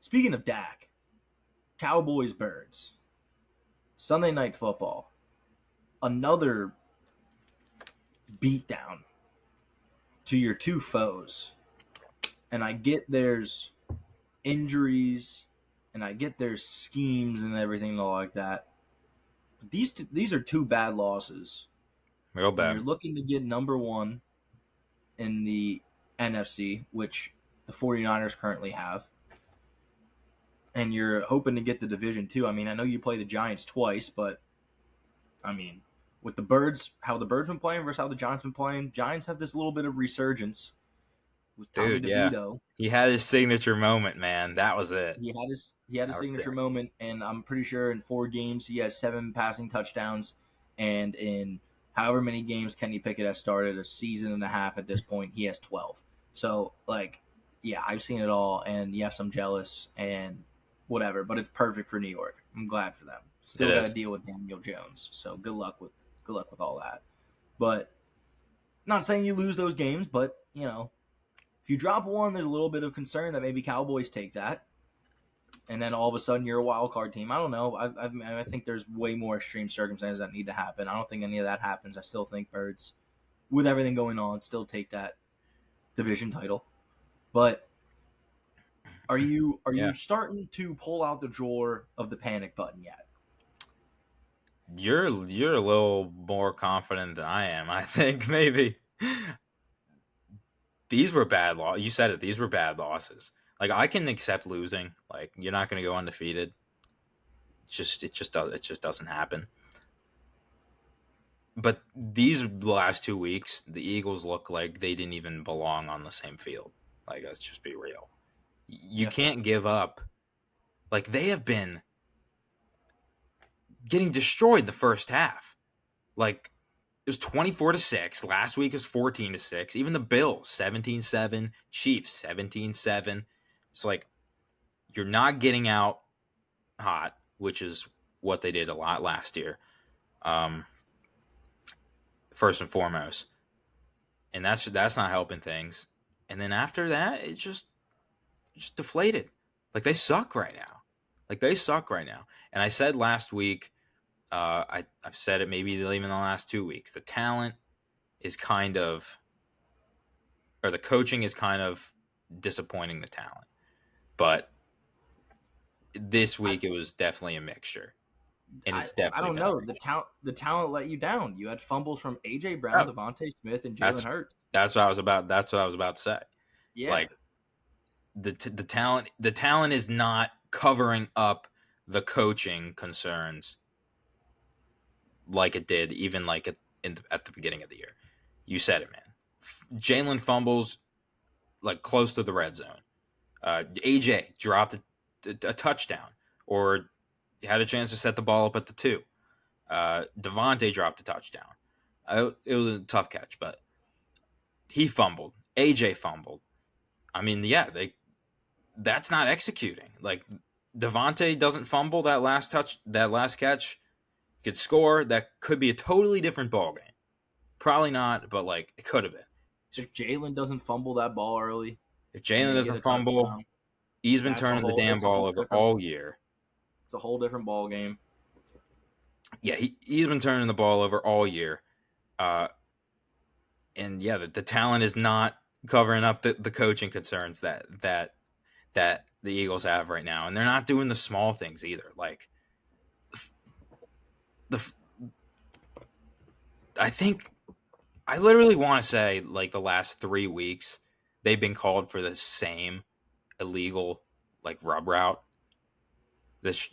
Speaking of Dak, Cowboys Birds, Sunday Night Football, another beatdown to your two foes. And I get there's injuries, and I get there's schemes and everything like that. But these are two bad losses, Real and you're bad. looking to get number one in the NFC, which the 49ers currently have. And you're hoping to get the division too. I mean, I know you play the Giants twice, but I mean, with the Birds, how the Birds been playing versus how the Giants been playing, Giants have this little bit of resurgence with Tommy Dude, yeah. DeVito. He had his signature moment, man. That was it. He had a That was signature it. moment, and I'm pretty sure in 4 games he has 7 passing touchdowns, and in however many games Kenny Pickett has started, a season and a half at this point, he has 12. So like, yeah, I've seen it all, and yes, I'm jealous and whatever, but it's perfect for New York. I'm glad for them. It Still got to is. deal with Daniel Jones, so good luck with all that. But not saying you lose those games, but if you drop one, there's a little bit of concern that maybe Cowboys take that, and then all of a sudden you're a wild card team. I don't know. I think there's way more extreme circumstances that need to happen. I don't think any of that happens. I still think Birds, with everything going on, still take that division title. But are you Yeah. starting to pull out the drawer of the panic button yet? You're a little more confident than I am, I think, maybe. These were bad losses. You said it. These were bad losses. Like, I can accept losing. Like, you're not going to go undefeated. It just doesn't happen. But these last 2 weeks, the Eagles look like they didn't even belong on the same field. Like, let's just be real. You Yeah. can't give up. Like, they have been getting destroyed the first half. Like, it was 24-6. Last week was 14-6. Even the Bills, 17-7. Chiefs, 17-7. It's like, you're not getting out hot, which is what they did a lot last year. Um, First and foremost. And that's not helping things. And then after that, it just deflated. Like, they suck right now. And I said last week, I've said it maybe even in the last 2 weeks. The talent is kind of, or the coaching is kind of disappointing the talent. But this I week it was definitely a mixture, and I, it's I definitely don't been a know. mixture. The talent let you down. You had fumbles from AJ Brown, Oh, Devontae Smith, and Jalen that's Hurts. that's what I was about. That's what I was about to say. Yeah. Like, the talent is not covering up the coaching concerns like it did, even like at the beginning of the year. You said it, man. Jalen fumbles like close to the red zone. AJ dropped a touchdown, or had a chance to set the ball up at the 2. Devontae dropped a touchdown. It was a tough catch, but he fumbled. AJ fumbled. I mean, yeah, that's not executing. Like, Devontae doesn't fumble that last catch, could score. That could be a totally different ball game. Probably not, but like, it could have been. If Jalen doesn't fumble that ball early If and Jalen they get a doesn't fumble, touchdown, he's been that's a turning the whole damn it's a ball whole over different all year. it's a whole different ball game. Yeah, he's been turning the ball over all year. Uh, and yeah, the talent is not covering up the coaching concerns that the Eagles have right now, and they're not doing the small things either. Like, the I think I literally want to say, like, the last 3 weeks they've been called for the same illegal, like, rub route. That's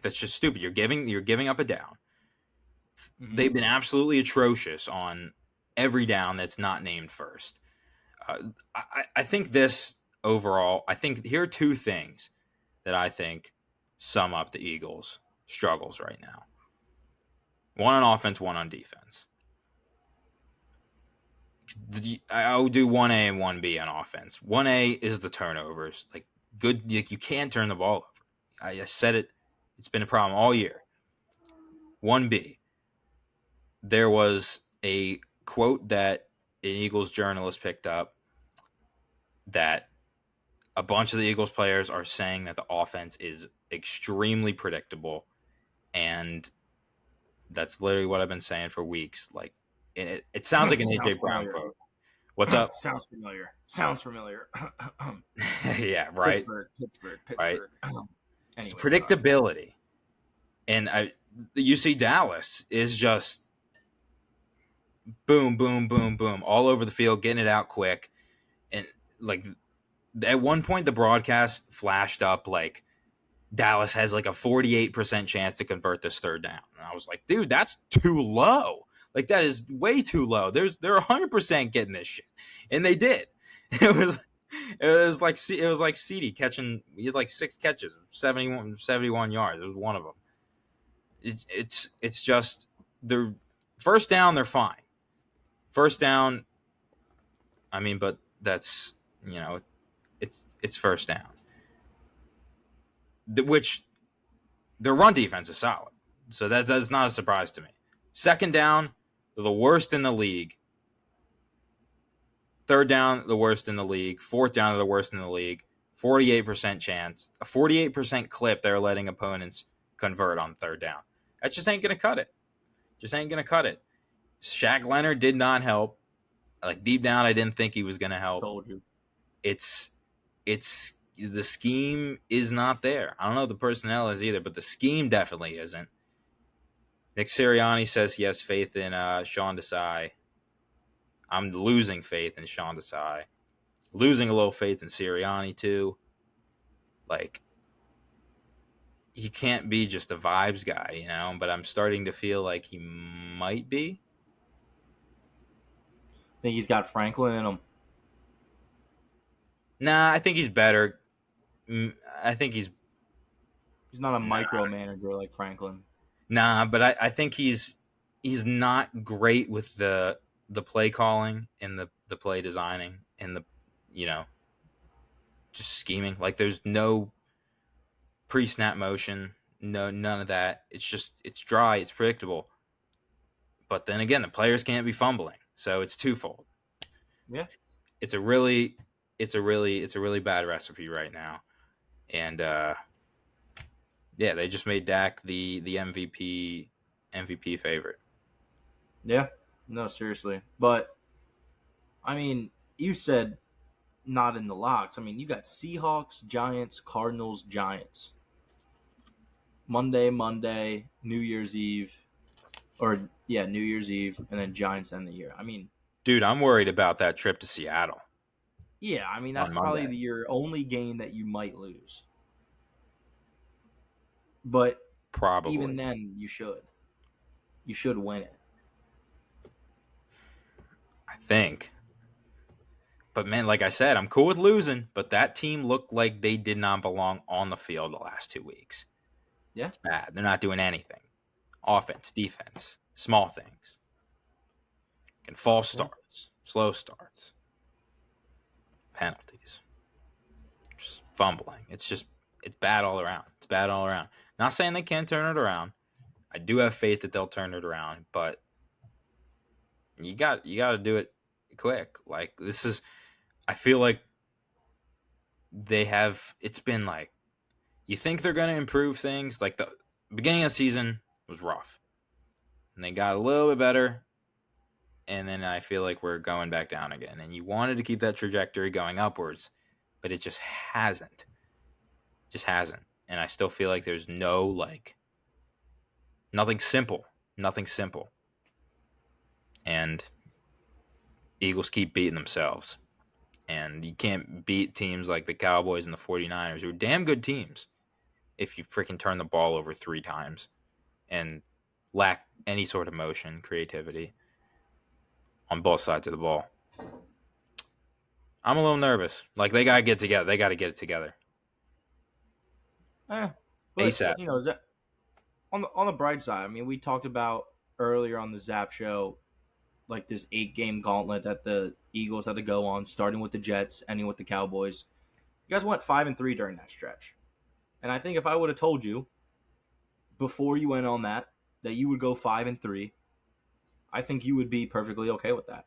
that's just stupid. You're giving up a down. Mm-hmm. They've been absolutely atrocious on every down that's not named first. I think this overall. I think here are two things that I think sum up the Eagles' struggles right now. One on offense, one on defense. I'll do 1A and 1B on offense. 1A is the turnovers. Like, good, like, you can't turn the ball over. I said it. It's been a problem all year. 1B, there was a quote that an Eagles journalist picked up that a bunch of the Eagles players are saying that the offense is extremely predictable, and that's literally what I've been saying for weeks. Like, it sounds like an AJ Sounds Brown familiar. quote. What's up? Sounds familiar. Sounds familiar. Yeah, right, Pittsburgh, Pittsburgh, right. Pittsburgh. It's Anyway, sorry. predictability, and you see Dallas is just boom, boom, boom, boom, all over the field, getting it out quick, and like at one point the broadcast flashed up like Dallas has like a 48% chance to convert this third down. And I was like, dude, that's too low. Like that is way too low. They're 100% getting this shit. And they did. It was like CD catching, he had like 6 catches, 71 yards. It was one of them. It's just they're first down, they're fine. First down, I mean, but that's, it's first down. Which their run defense is solid. So that's not a surprise to me. Second down, they're the worst in the league. Third down, the worst in the league. Fourth down, they're the worst in the league. 48% chance. A 48% clip they're letting opponents convert on third down. That just ain't going to cut it. Just ain't going to cut it. Shaq Leonard did not help. Like deep down, I didn't think he was going to help. Told you. It's the scheme is not there. I don't know if the personnel is either, but the scheme definitely isn't. Nick Sirianni says he has faith in Sean Desai. I'm losing faith in Sean Desai. Losing a little faith in Sirianni too. Like he can't be just a vibes guy, but I'm starting to feel like he might be. Think he's got Franklin in him. Nah, I think he's better. I think he's not a micromanager like Franklin. Nah, but I think he's not great with the play calling and the play designing and the just scheming. Like there's no pre-snap motion, none of that. It's dry, it's predictable. But then again, the players can't be fumbling, so it's twofold. Yeah, it's a really bad recipe right now, and yeah, they just made Dak the MVP favorite. Yeah, no, seriously. But I mean, you said not in the locks. I mean, you got Seahawks, Giants, Cardinals, Giants. Monday, New Year's Eve, New Year's Eve, and then Giants end the year. I mean, dude, I'm worried about that trip to Seattle. Yeah, I mean that's probably your only game that you might lose. But probably even then, you should win it. I think. But man, like I said, I'm cool with losing, but that team looked like they did not belong on the field the last 2 weeks. Yeah. It's bad. They're not doing anything. Offense, defense, small things. And false starts, slow starts, penalties, just fumbling. It's bad all around. It's bad all around. Not saying they can't turn it around. I do have faith that they'll turn it around, but you got to do it quick. Like this is, I feel like it's been like, you think they're going to improve things. Like the beginning of the season was rough, and they got a little bit better, and then I feel like we're going back down again. And you wanted to keep that trajectory going upwards, but it just hasn't. And I still feel like there's nothing simple. And Eagles keep beating themselves. And you can't beat teams like the Cowboys and the 49ers, who are damn good teams, if you freaking turn the ball over 3 times and lack any sort of motion, creativity on both sides of the ball. I'm a little nervous. Like, they got to get together. They got to get it together. But, ASAP. On the bright side, I mean, we talked about earlier on the ZAP show, like this 8-game gauntlet that the Eagles had to go on, starting with the Jets, ending with the Cowboys. You guys went 5-3 during that stretch. And I think if I would have told you before you went on that you would go 5-3, I think you would be perfectly okay with that.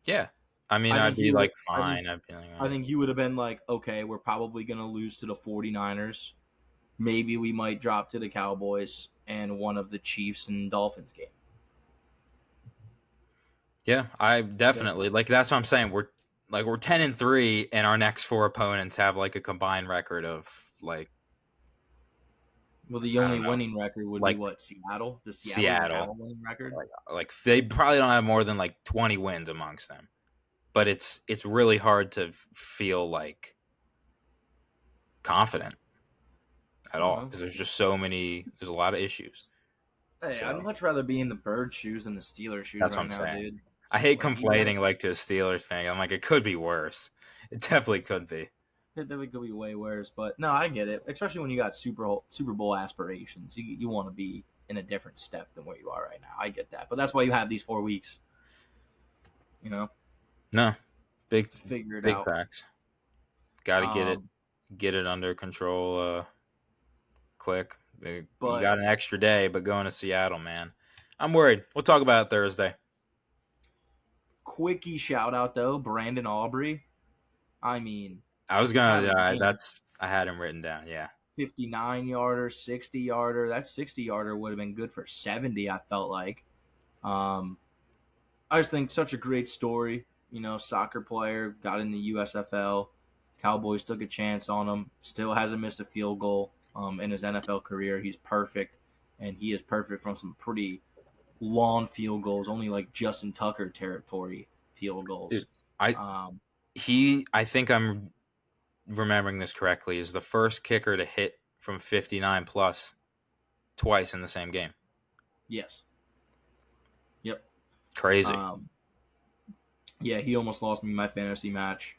Yeah. I mean, I I'd think be he would. like fine. I'd be like, I think you would have been like, okay, we're probably gonna lose to the 49ers. Maybe we might drop to the Cowboys and one of the Chiefs and Dolphins game. yeah, I definitely like. That's what I'm saying. We're 10-3, and our next 4 opponents have like a combined record of like Well, the I only don't know, winning record would be like what, Seattle? Does Seattle even have Seattle. a winning record? Like they probably don't have more than like 20 wins amongst them. But it's really hard to feel like confident at I don't all know. because there's a lot of issues. Hey, I'd So much rather be in the Bird shoes than the Steelers shoes that's what right I'm now, saying. dude. I hate Like you gotta, complaining like to a Steelers fan. I'm like, it could be worse. It definitely could be. it could be way worse, but no, I get it. Especially when you got Super Bowl aspirations, you want to be in a different step than where you are right now. I get that, but that's why you have these 4 weeks, you know, No, big to figure it big out. facts. Got to Um, get it under control quick. You but got an extra day, but going to Seattle, man, I'm worried. We'll talk about it Thursday. quickie shout out though, Brandon Aubrey. I mean, I was had gonna. a game. I had him written down. Yeah, 59 yarder, 60 yarder. That 60 yarder would have been good for 70, I felt like. Um, I just think such a great story. You know, soccer player, got in the USFL. Cowboys took a chance on him. Still hasn't missed a field goal in his NFL career. He's perfect, and he is perfect from some pretty long field goals, only like Justin Tucker territory field dude. goals. I Um, I think I'm remembering this correctly. Is the first kicker to hit from 59 plus twice in the same game. yes. Yep. Crazy. Um, yeah, he almost lost me my fantasy match.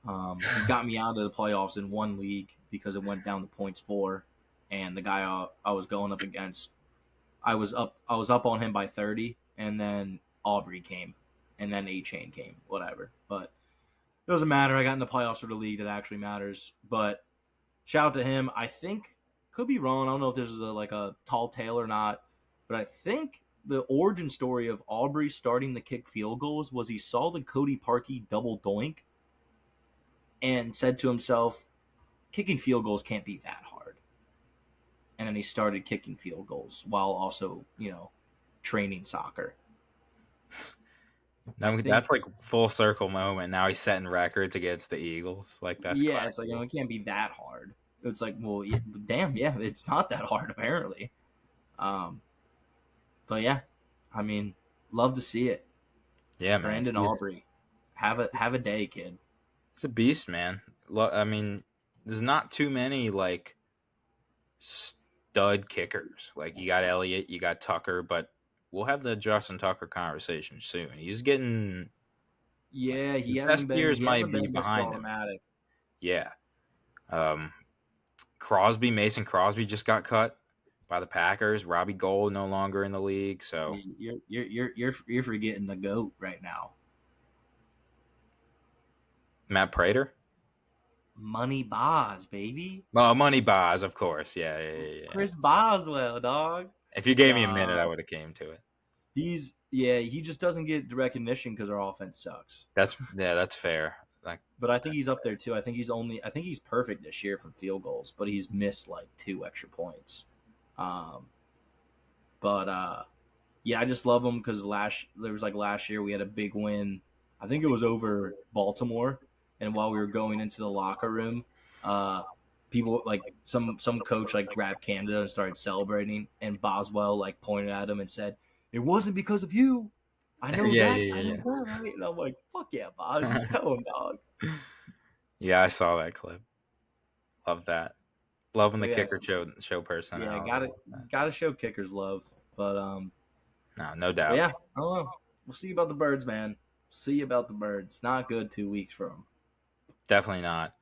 He got me out of the playoffs in one league because it went down to points four, and the guy I was going up against, I was up on him by 30, and then Aubrey came, and then A Chain came, whatever. But it doesn't matter. I got in the playoffs for the league that actually matters. But shout out to him. I think could be wrong. I don't know if this is like a tall tale or not, but I think the origin story of Aubrey starting to kick field goals was he saw the Cody Parkey double doink and said to himself, kicking field goals can't be that hard. And then he started kicking field goals while also, training soccer. Now, I think, that's like full circle moment. Now he's setting records against the Eagles. Like that's yeah, it's like, classy. it can't be that hard. It's like, well, yeah, damn, yeah, it's not that hard apparently. Um, but yeah, I mean, love to see it. Yeah, man. Brandon Aubrey, have a day, kid. He's a beast, man. I mean, there's not too many like stud kickers. Like you got Elliott, you got Tucker, but we'll have the Justin Tucker conversation soon. He's getting Yeah, his best years he might hasn't be been this behind him. problematic. Yeah. Um, Mason Crosby just got cut by the Packers. Robbie Gould no longer in the league. So See, you're forgetting the GOAT right now. Matt Prater. Money Boz, baby. Oh, Money Boz, of course. Yeah. Chris Boswell, dog. If you gave me a minute, I Nah, would have came to it. he just doesn't get the recognition because our offense sucks. That's fair. Like, But I think he's up there too. I think he's perfect this year from field goals, but he's missed like 2 extra points. Um, but yeah, I just love him because last year we had a big win. I think it was over Baltimore, and while we were going into the locker room, people like some coach like grabbed Canada and started celebrating, and Boswell like pointed at him and said, "It wasn't because of you. I know yeah, that. yeah, I know yeah, that, right?" And I'm like, "Fuck yeah, Boz, you tell him, dog." yeah. I saw that clip. Love that. Loving the But yeah, kicker show yeah, personality. gotta show kickers love. But No but doubt. yeah, I don't know. We'll see about the birds, man. See about the birds. Not good 2 weeks from. Definitely not.